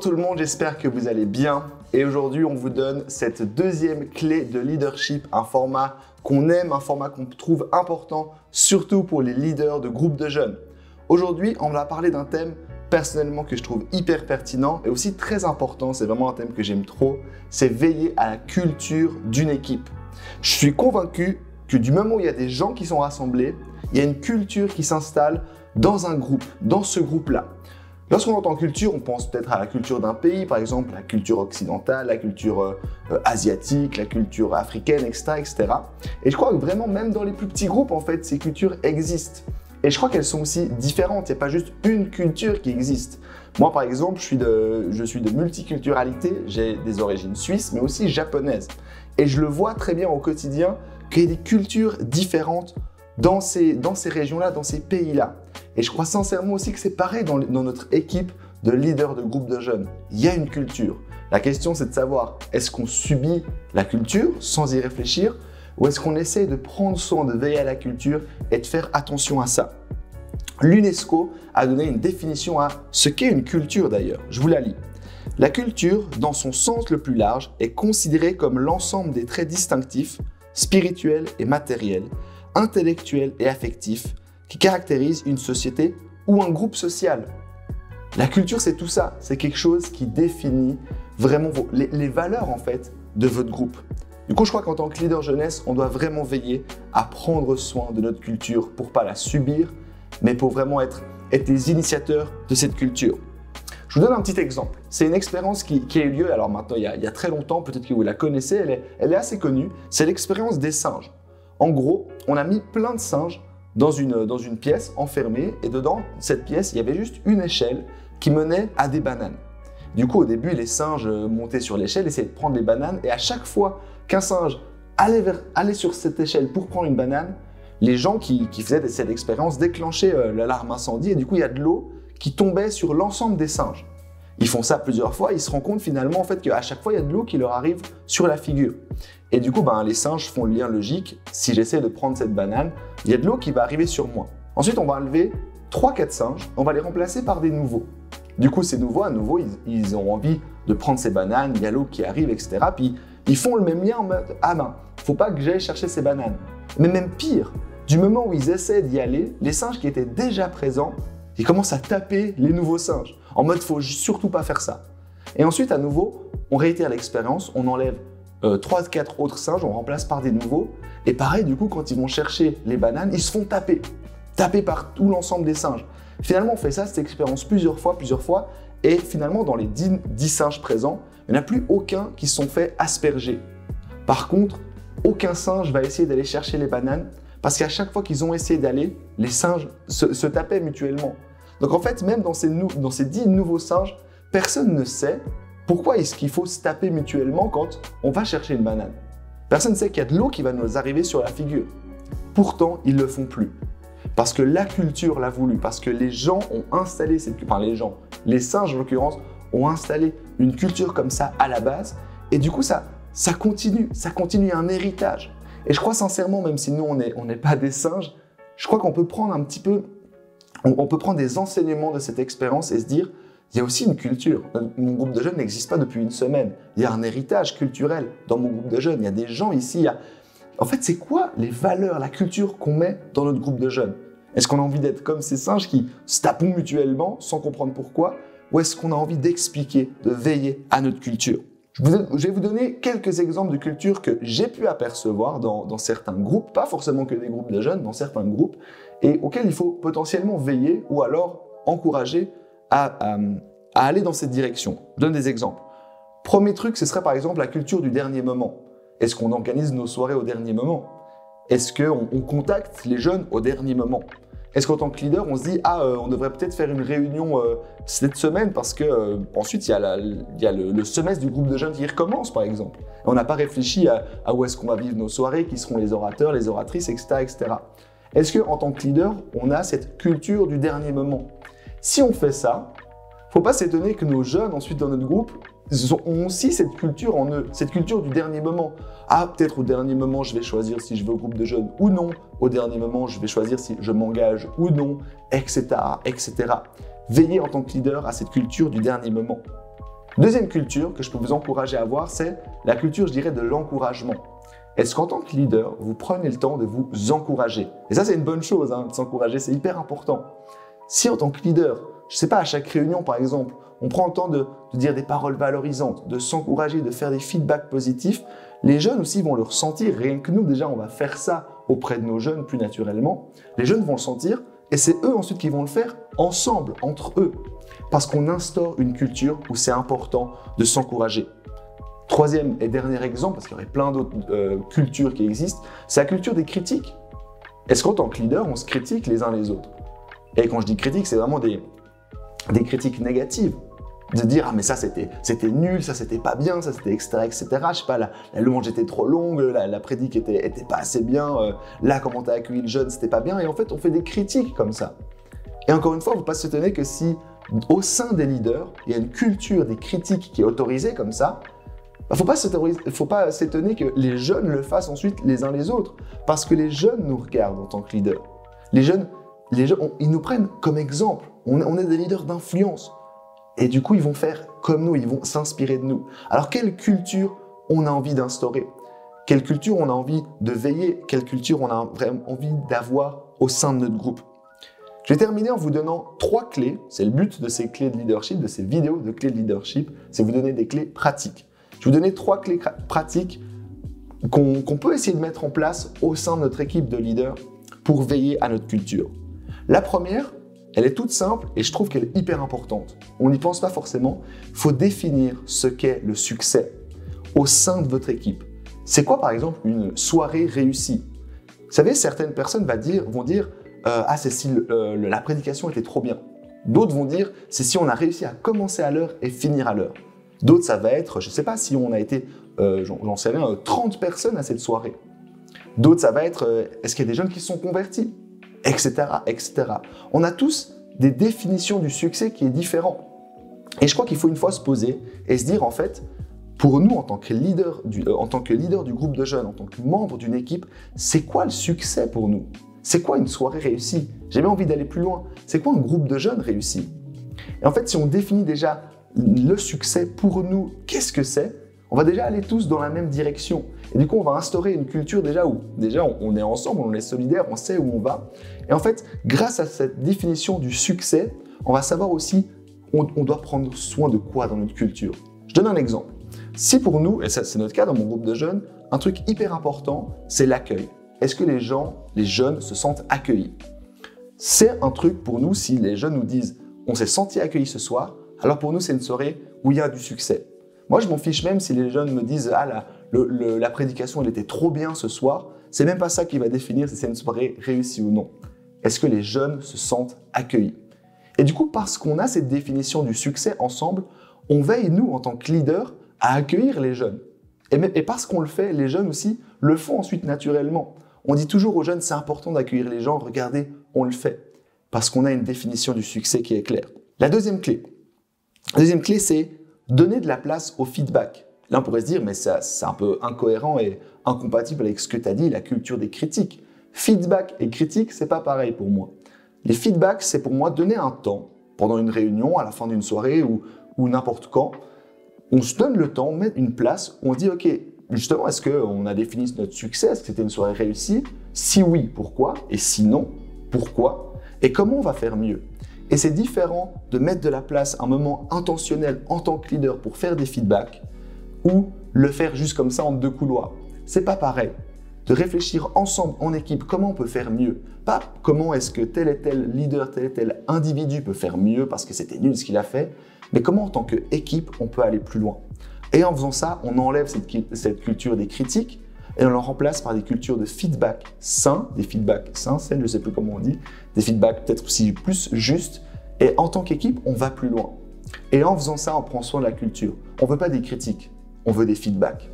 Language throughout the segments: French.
tout le monde, j'espère que vous allez bien. Et aujourd'hui, on vous donne cette deuxième clé de leadership, un format qu'on aime, un format qu'on trouve important, surtout pour les leaders de groupes de jeunes. Aujourd'hui, on va parler d'un thème personnellement que je trouve hyper pertinent et aussi très important, c'est vraiment un thème que j'aime trop, c'est veiller à la culture d'une équipe. Je suis convaincu que du moment où il y a des gens qui sont rassemblés, il y a une culture qui s'installe dans un groupe, dans ce groupe-là. Lorsqu'on entend culture, on pense peut-être à la culture d'un pays, par exemple la culture occidentale, la culture asiatique, la culture africaine, etc., etc. Et je crois que vraiment, même dans les plus petits groupes, en fait, ces cultures existent. Et je crois qu'elles sont aussi différentes. Il n'y a pas juste une culture qui existe. Moi, par exemple, je suis de multiculturalité. J'ai des origines suisses, mais aussi japonaises. Et je le vois très bien au quotidien qu'il y a des cultures différentes dans ces régions-là, dans ces pays-là. Et je crois sincèrement aussi que c'est pareil dans notre équipe de leaders de groupes de jeunes. Il y a une culture. La question, c'est de savoir, est-ce qu'on subit la culture sans y réfléchir ou est-ce qu'on essaie de prendre soin, de veiller à la culture et de faire attention à ça? L'UNESCO a donné une définition à ce qu'est une culture d'ailleurs. Je vous la lis. La culture, dans son sens le plus large, est considérée comme l'ensemble des traits distinctifs, spirituels et matériels, intellectuels et affectifs qui caractérisent une société ou un groupe social. La culture, c'est tout ça. C'est quelque chose qui définit vraiment les valeurs en fait de votre groupe. Du coup, je crois qu'en tant que leader jeunesse, on doit vraiment veiller à prendre soin de notre culture pour ne pas la subir, mais pour vraiment être les initiateurs de cette culture. Je vous donne un petit exemple. C'est une expérience qui a eu lieu, alors maintenant il y a très longtemps, peut-être que vous la connaissez, elle est assez connue. C'est l'expérience des singes. En gros, on a mis plein de singes dans une pièce enfermée et dedans, cette pièce, il y avait juste une échelle qui menait à des bananes. Du coup, au début, les singes montaient sur l'échelle, essayaient de prendre les bananes et à chaque fois qu'un singe allait sur cette échelle pour prendre une banane, les gens qui faisaient cette expérience déclenchaient l'alarme incendie et du coup, il y a de l'eau qui tombait sur l'ensemble des singes. Ils font ça plusieurs fois, ils se rendent compte finalement en fait qu'à chaque fois, il y a de l'eau qui leur arrive sur la figure. Et du coup, les singes font le lien logique. Si j'essaie de prendre cette banane, il y a de l'eau qui va arriver sur moi. Ensuite, on va enlever 3-4 singes, on va les remplacer par des nouveaux. Du coup, ces nouveaux, à nouveau, ils ont envie de prendre ces bananes, il y a l'eau qui arrive, etc. Puis, ils font le même lien en mode « Ah ben, faut pas que j'aille chercher ces bananes ». Mais même pire, du moment où ils essaient d'y aller, les singes qui étaient déjà présents, ils commencent à taper les nouveaux singes. En mode « Faut surtout pas faire ça ». Et ensuite, à nouveau, on réitère l'expérience, on enlève 3-4 autres singes, on remplace par des nouveaux. Et pareil, du coup, quand ils vont chercher les bananes, ils se font taper par tout l'ensemble des singes. Finalement, on fait ça, cette expérience plusieurs fois, et finalement, dans les 10 singes présents, il n'y en a plus aucun qui se sont fait asperger. Par contre, aucun singe va essayer d'aller chercher les bananes, parce qu'à chaque fois qu'ils ont essayé d'aller, les singes se tapaient mutuellement. Donc en fait, même dans ces 10 nouveaux singes, personne ne sait pourquoi est-ce qu'il faut se taper mutuellement quand on va chercher une banane. Personne ne sait qu'il y a de l'eau qui va nous arriver sur la figure. Pourtant, ils ne le font plus. Parce que la culture l'a voulu, parce que les gens ont installé les singes en l'occurrence, ont installé une culture comme ça à la base. Et du coup, ça continue un héritage. Et je crois sincèrement, même si nous, on n'est pas des singes, je crois qu'on peut prendre on peut prendre des enseignements de cette expérience et se dire, il y a aussi une culture. Mon groupe de jeunes n'existe pas depuis une semaine. Il y a un héritage culturel dans mon groupe de jeunes. Il y a des gens ici. En fait, c'est quoi les valeurs, la culture qu'on met dans notre groupe de jeunes? Est-ce qu'on a envie d'être comme ces singes qui se tapent mutuellement sans comprendre pourquoi? Ou est-ce qu'on a envie d'expliquer, de veiller à notre culture? Je vais vous donner quelques exemples de cultures que j'ai pu apercevoir dans certains groupes, pas forcément que des groupes de jeunes, dans certains groupes, et auxquels il faut potentiellement veiller ou alors encourager à aller dans cette direction. Je donne des exemples. Premier truc, ce serait par exemple la culture du dernier moment. Est-ce qu'on organise nos soirées au dernier moment? Est-ce qu'on contacte les jeunes au dernier moment? Est-ce qu'en tant que leader, on se dit « Ah, on devrait peut-être faire une réunion cette semaine parce que ensuite il y a le semestre du groupe de jeunes qui recommence par exemple. » On n'a pas réfléchi à où est-ce qu'on va vivre nos soirées, qui seront les orateurs, les oratrices, etc. etc. Est-ce qu'en tant que leader, on a cette culture du dernier moment? Si on fait ça, faut pas s'étonner que nos jeunes ensuite dans notre groupe ont aussi cette culture en eux, cette culture du dernier moment. Ah, peut-être au dernier moment, je vais choisir si je vais au groupe de jeunes ou non. Au dernier moment, je vais choisir si je m'engage ou non, etc., etc. Veillez en tant que leader à cette culture du dernier moment. Deuxième culture que je peux vous encourager à avoir, c'est la culture, je dirais, de l'encouragement. Est-ce qu'en tant que leader, vous prenez le temps de vous encourager? Et ça, c'est une bonne chose, de s'encourager, c'est hyper important. Si en tant que leader, je ne sais pas, à chaque réunion par exemple, on prend le temps de dire des paroles valorisantes, de s'encourager, de faire des feedbacks positifs, les jeunes aussi vont le ressentir. Rien que nous, déjà, on va faire ça auprès de nos jeunes plus naturellement. Les jeunes vont le sentir et c'est eux ensuite qui vont le faire ensemble, entre eux. Parce qu'on instaure une culture où c'est important de s'encourager. Troisième et dernier exemple, parce qu'il y aurait plein d'autres cultures qui existent, c'est la culture des critiques. Est-ce qu'en tant que leader, on se critique les uns les autres? Et quand je dis critique, c'est vraiment des critiques négatives. De dire, ah mais ça c'était nul, ça c'était pas bien, ça c'était etc. Je sais pas, la louange était trop longue, la prédique était pas assez bien, là comment t'as accueilli le jeune, c'était pas bien. Et en fait, on fait des critiques comme ça. Et encore une fois, il ne faut pas s'étonner que si au sein des leaders, il y a une culture des critiques qui est autorisée comme ça, il ne faut pas s'étonner que les jeunes le fassent ensuite les uns les autres. Parce que les jeunes nous regardent en tant que leaders. Les jeunes, ils nous prennent comme exemple. On est des leaders d'influence. Et du coup, ils vont faire comme nous, ils vont s'inspirer de nous. Alors, quelle culture on a envie d'instaurer? Quelle culture on a envie de veiller? Quelle culture on a vraiment envie d'avoir au sein de notre groupe? Je vais terminer en vous donnant 3 clés. C'est le but de ces clés de leadership, de ces vidéos de clés de leadership, c'est vous donner des clés pratiques. Je vais vous donner 3 clés pratiques qu'on peut essayer de mettre en place au sein de notre équipe de leaders pour veiller à notre culture. La première, elle est toute simple et je trouve qu'elle est hyper importante. On n'y pense pas forcément. Il faut définir ce qu'est le succès au sein de votre équipe. C'est quoi, par exemple, une soirée réussie? Vous savez, certaines personnes vont dire ah, c'est si la prédication était trop bien. D'autres vont dire c'est si on a réussi à commencer à l'heure et finir à l'heure. D'autres, ça va être, je ne sais pas, si on a été, j'en sais rien, 30 personnes à cette soirée. D'autres, ça va être est-ce qu'il y a des jeunes qui se sont convertis, etc., etc. On a tous des définitions du succès qui est différent. Et je crois qu'il faut une fois se poser et se dire, en fait, pour nous, en tant que leader du groupe de jeunes, en tant que membre d'une équipe, c'est quoi le succès pour nous? C'est quoi une soirée réussie? J'ai bien envie d'aller plus loin. C'est quoi un groupe de jeunes réussi? Et en fait, si on définit déjà le succès pour nous, qu'est-ce que c'est? On va déjà aller tous dans la même direction. Et du coup, on va instaurer une culture déjà où on est ensemble, on est solidaires, on sait où on va. Et en fait, grâce à cette définition du succès, on va savoir aussi on doit prendre soin de quoi dans notre culture. Je donne un exemple. Si pour nous, et ça c'est notre cas dans mon groupe de jeunes, un truc hyper important, c'est l'accueil. Est-ce que les jeunes se sentent accueillis? C'est un truc pour nous, si les jeunes nous disent « on s'est senti accueillis ce soir », alors pour nous, c'est une soirée où il y a du succès. Moi, je m'en fiche même si les jeunes me disent « ah, la prédication, elle était trop bien ce soir », c'est même pas ça qui va définir si c'est une soirée réussie ou non. Est-ce que les jeunes se sentent accueillis? Et du coup, parce qu'on a cette définition du succès ensemble, on veille, nous, en tant que leaders, à accueillir les jeunes. Et parce qu'on le fait, les jeunes aussi le font ensuite naturellement. On dit toujours aux jeunes, c'est important d'accueillir les gens, regardez, on le fait. Parce qu'on a une définition du succès qui est claire. La deuxième clé, c'est donner de la place au feedback. Là, on pourrait se dire, mais c'est un peu incohérent et incompatible avec ce que tu as dit, la culture des critiques. Feedback et critique, c'est pas pareil pour moi. Les feedbacks, c'est pour moi donner un temps, pendant une réunion, à la fin d'une soirée ou n'importe quand, on se donne le temps, on met une place, on dit, ok, justement, est-ce qu'on a défini notre succès? Est-ce que c'était une soirée réussie? Si oui, pourquoi? Et si non, pourquoi? Et comment on va faire mieux? Et c'est différent de mettre de la place, un moment intentionnel en tant que leader pour faire des feedbacks ou le faire juste comme ça en 2 couloirs. C'est pas pareil. De réfléchir ensemble en équipe comment on peut faire mieux. Pas comment est-ce que tel et tel leader, tel et tel individu peut faire mieux parce que c'était nul ce qu'il a fait, mais comment en tant qu'équipe on peut aller plus loin. Et en faisant ça, on enlève cette culture des critiques et on la remplace par des cultures de feedback sains, je ne sais plus comment on dit, des feedbacks peut-être aussi plus justes. Et en tant qu'équipe, on va plus loin. Et en faisant ça, on prend soin de la culture. On ne veut pas des critiques, on veut des feedbacks.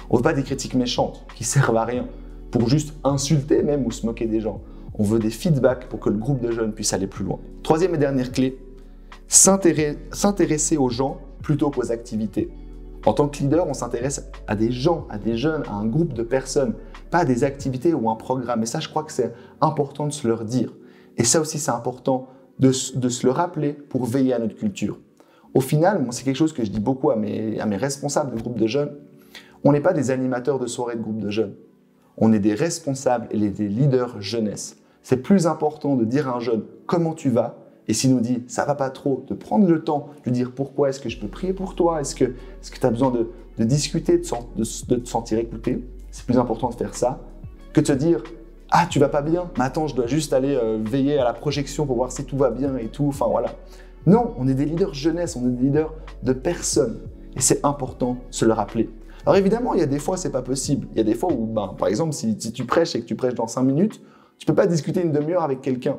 On ne veut pas des critiques méchantes qui servent à rien pour juste insulter même ou se moquer des gens. On veut des feedbacks pour que le groupe de jeunes puisse aller plus loin. Troisième et dernière clé, s'intéresser aux gens plutôt qu'aux activités. En tant que leader, on s'intéresse à des gens, à des jeunes, à un groupe de personnes, pas à des activités ou un programme. Et ça, je crois que c'est important de se le dire. Et ça aussi, c'est important de se le rappeler pour veiller à notre culture. Au final, moi, c'est quelque chose que je dis beaucoup à mes responsables de groupes de jeunes. On n'est pas des animateurs de soirées de groupes de jeunes. On est des responsables et des leaders jeunesse. C'est plus important de dire à un jeune comment tu vas, et s'il nous dit ça va pas trop, de prendre le temps de lui dire pourquoi, est-ce que je peux prier pour toi, est-ce que tu as besoin de discuter, de te sentir écouté. C'est plus important de faire ça que de se dire ah tu vas pas bien, mais attends je dois juste aller veiller à la projection pour voir si tout va bien et tout, enfin voilà. Non, on est des leaders jeunesse, on est des leaders de personnes et c'est important de se le rappeler. Alors évidemment, il y a des fois, c'est pas possible. Il y a des fois où, par exemple, si tu prêches et que tu prêches dans 5 minutes, tu peux pas discuter une demi-heure avec quelqu'un.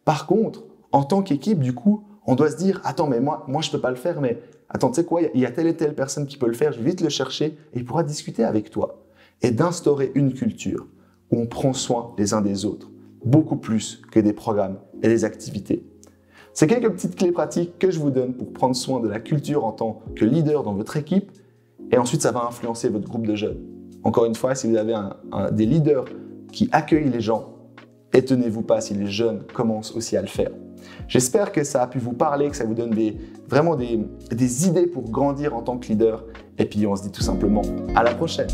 Par contre, en tant qu'équipe, du coup, on doit se dire « Attends, mais moi je peux pas le faire, mais attends, tu sais quoi, il y a telle et telle personne qui peut le faire, je vais vite le chercher et il pourra discuter avec toi. » Et d'instaurer une culture où on prend soin les uns des autres, beaucoup plus que des programmes et des activités. C'est quelques petites clés pratiques que je vous donne pour prendre soin de la culture en tant que leader dans votre équipe. Et ensuite, ça va influencer votre groupe de jeunes. Encore une fois, si vous avez des leaders qui accueillent les gens, étonnez-vous pas si les jeunes commencent aussi à le faire. J'espère que ça a pu vous parler, que ça vous donne vraiment des idées pour grandir en tant que leader. Et puis, on se dit tout simplement à la prochaine.